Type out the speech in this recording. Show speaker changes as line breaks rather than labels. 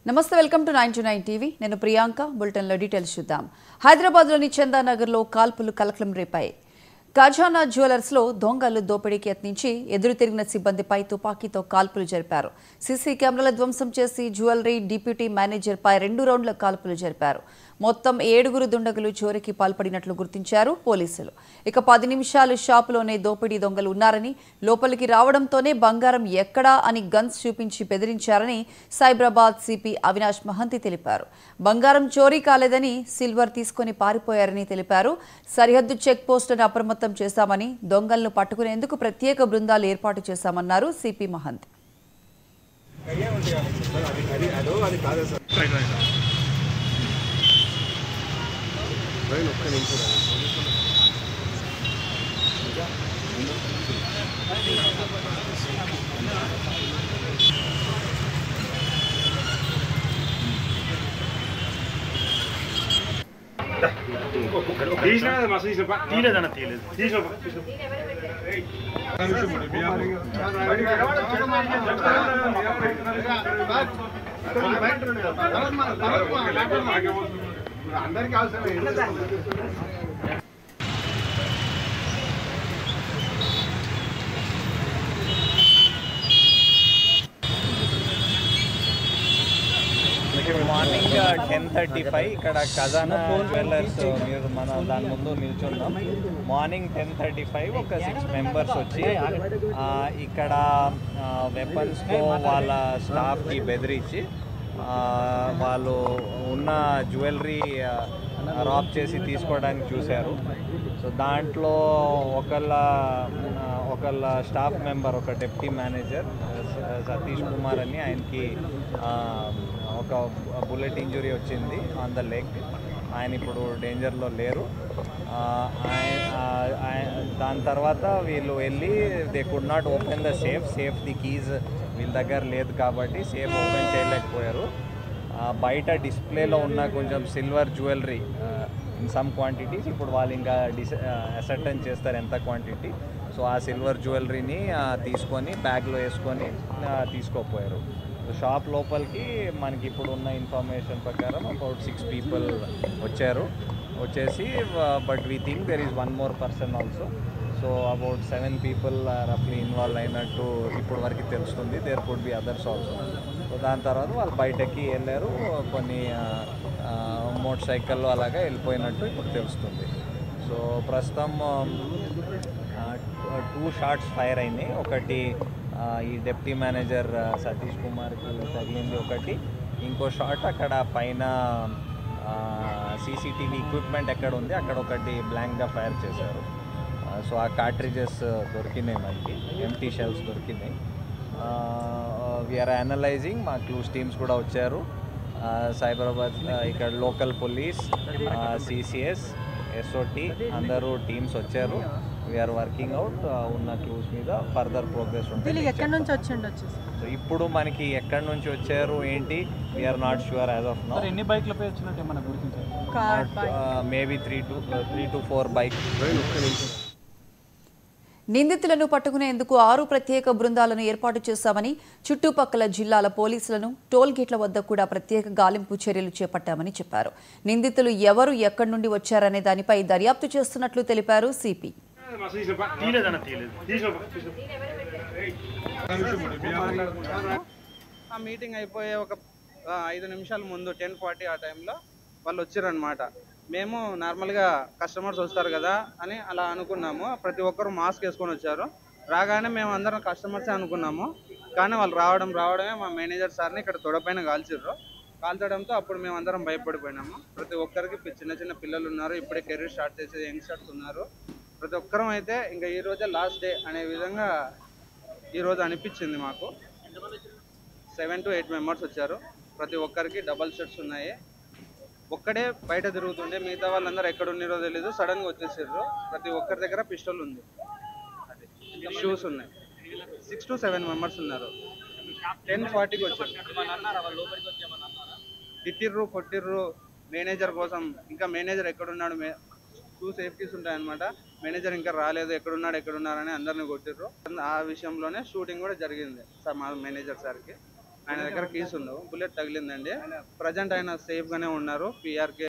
నమస్తే welcome to 929 TV నేను Priyanka bulletin లో డీటెయిల్స్ చూద్దాం హైదరాబాద్ లోని చందానగర్ లో కాల్పులు కలకలం రేపాయి ఖజానా జ్యువెలర్స్ లో దొంగలు దోపిడీకి యత్నించి ఎదురు తిరిగిన సిబ్బందిపై తుపాకీతో కాల్పులు జరిపారు సీసీ కెమెరాల ధ్వంసం చేసి జ్యువెలరీ డిప్యూటీ మేనేజర్ పై 2 రౌండ్ల కాల్పులు జరిపారు మొత్తం 7 దుండగులు చోరీకి పాల్పడినట్లు గుర్తించారు పోలీసులు ఇక 10 నిమిషాలు షాపులోనే దోపిడీ దొంగలు ఉన్నారని లోపలికి రావడంతోనే బంగారం ఎక్కడా అని గన్స్ చూపించి బెదిరించారని సైబరాబాద్ సిపి అవినాష్ మహంతి తెలిపారు బంగారం చోరీ కాలేదని సిల్వర్ తీసుకొని పారిపోయారని తెలిపారు సరిహద్దు చెక్ పోస్టులను అప్రమత్తం చేశామని దొంగలను పట్టుకునేందుకు ప్రత్యేక బృందాలు ఏర్పాటు చేశామన్నారు సిపి మహంతి
అందరికీ అవసరం
మార్నింగ్ 10:35 ఇక్కడ ఖజానా జ్యువెలర్స్ మీరు మన దాని ముందు నిల్చున్నాం మార్నింగ్ 10:35 ఒక 6 మెంబర్స్ వచ్చి ఇక్కడ వెపన్స్తో వాళ్ళ స్టాఫ్కి బెదిరించి వాళ్ళు ఉన్న జ్యువెలరీ రాబ్ చేసి తీసుకోవడానికి చూశారు సో దాంట్లో ఒకళ్ళ స్టాఫ్ మెంబర్ ఒక డిప్యూటీ మేనేజర్ సతీష్ కుమార్ అని ఆయనకి ఒక బుల్లెట్ ఇంజురీ వచ్చింది ఆన్ ద లెగ్ ఆయన ఇప్పుడు డేంజర్లో లేరు దాని తర్వాత వీళ్ళు వెళ్ళి they could not open the safe the keys వీళ్ళ దగ్గర లేదు కాబట్టి సేఫ్ ఓపెన్ చేయలేకపోయారు బయట డిస్ప్లేలో ఉన్న కొంచెం silver jewellery in some quantities ఇప్పుడు వాళ్ళు ఇంకా అసర్టైన్ చేస్తారు ఎంత క్వాంటిటీ సో ఆ సిల్వర్ జ్యువెలరీని తీసుకొని బ్యాగ్లో వేసుకొని తీసుకోపోయారు షాప్ లోపలికి మనకి ఇప్పుడు ఉన్న ఇన్ఫర్మేషన్ ప్రకారం అబౌట్ 6 పీపుల్ వచ్చేసి but we think there is 1 more person also so about 7 people రఫ్లీ ఇన్వాల్వ్ అయినట్టు ఇప్పుడు వరకు తెలుస్తుంది there could be others also so దాని తర్వాత వాళ్ళు బయటకి వెళ్ళారు కొన్ని మోటార్ సైకిల్లో అలాగా వెళ్ళిపోయినట్టు ఇప్పుడు తెలుస్తుంది సో ప్రస్తుతం 2 షాట్స్ ఫైర్ అయినాయి ఒకటి ఈ డిప్యూటీ మేనేజర్ సతీష్ కుమార్కి తగిలింది ఒకటి ఇంకో షాట్ అక్కడ పైన సీసీటీవీ ఎక్విప్మెంట్ ఎక్కడ ఉంది అక్కడ ఒకటి బ్లాంక్గా ఫైర్ చేశారు సో ఆ కార్ట్రిజెస్ దొరికినాయి మనకి ఎంటీ షెల్స్ దొరికినాయి వీఆర్ అనలైజింగ్ మా క్లూస్ టీమ్స్ కూడా వచ్చారు సైబరాబాద్ ఇక్కడ లోకల్ పోలీస్ సిసిఎస్ ఎస్ఓటి అందరూ టీమ్స్ వచ్చారు వీఆర్ వర్కింగ్ అవుట్ ఉన్న క్లూస్ మీద ఫర్దర్ ప్రోగ్రెస్ ఉంటుంది
ఎక్కడి నుంచి వచ్చిండొచ్చు
సో ఇప్పుడు మనకి ఎక్కడి నుంచి వచ్చారు ఏంటి we're not sure as of now
ఎన్ని బైక్లపై వచ్చినట్టు ఏమన్నా గుర్తించారు
మేబీ 3 to 4 బైక్
నిందితులను పట్టుకునేందుకు 6 ప్రత్యేక బృందాలను ఏర్పాటు చేశామని చుట్టుపక్కల జిల్లాల పోలీసులను టోల్ గేట్ల వద్ద కూడా ప్రత్యేక గాలింపు చర్యలు చేపట్టామని చెప్పారు నిందితులు ఎవరు ఎక్కడి నుండి వచ్చారనే దానిపై దర్యాప్తు చేస్తున్నట్లు తెలిపారు సిపి
ఆ మీటింగ్ అయిపోయే ఒక 5 నిమిషాల ముందు 10:40 ఆ టైంలో వాళ్ళు వచ్చారనమాట మేము నార్మల్గా కస్టమర్స్ వస్తారు కదా అని అలా అనుకున్నాము ప్రతి ఒక్కరు మాస్క్ వేసుకొని వచ్చారు రాగానే మేము అందరం కస్టమర్సే అనుకున్నాము కానీ వాళ్ళు రావడమే మా మేనేజర్ సార్ని ఇక్కడ తొడపైన కాల్చడంతో అప్పుడు మేము అందరం భయపడిపోయినాము ప్రతి ఒక్కరికి చిన్న పిల్లలు ఉన్నారు ఇప్పుడే కెరీర్ స్టార్ట్ చేసే యంగ్స్టర్స్ ఉన్నారు ప్రతి ఒక్కరం అయితే ఇంకా ఈ రోజే లాస్ట్ డే అనే విధంగా ఈరోజు అనిపించింది మాకు 7 to 8 మెంబర్స్ వచ్చారు ప్రతి ఒక్కరికి డబల్ షర్ట్స్ ఉన్నాయి ఒక్కడే బయట తిరుగుతుండే మిగతా వాళ్ళందరూ ఎక్కడ ఉన్నారో తెలీదు సడన్గా వచ్చేసారు ప్రతి ఒక్కరి దగ్గర పిస్టల్ ఉంది అది షూస్ ఉన్నాయి 6 to 7 మెంబర్స్ ఉన్నారు 10:40కి వచ్చారు తిట్టిర్రు కొట్టిర్రు మేనేజర్ కోసం ఇంకా మేనేజర్ ఎక్కడున్నాడు 2 సేఫ్టీస్ ఉంటాయన్నమాట మేనేజర్ ఇంకా రాలేదు ఎక్కడున్నారని అందరిని కొట్టిర్రు ఆ విషయంలోనే షూటింగ్ కూడా జరిగింది సార్ మా మేనేజర్ సార్కి ఆయన దగ్గర కీస్ ఉండవు. బుల్లెట్ తగిలిందండి. ప్రజెంట్ ఆయన సేఫ్గానే ఉన్నారు. పిఆర్కే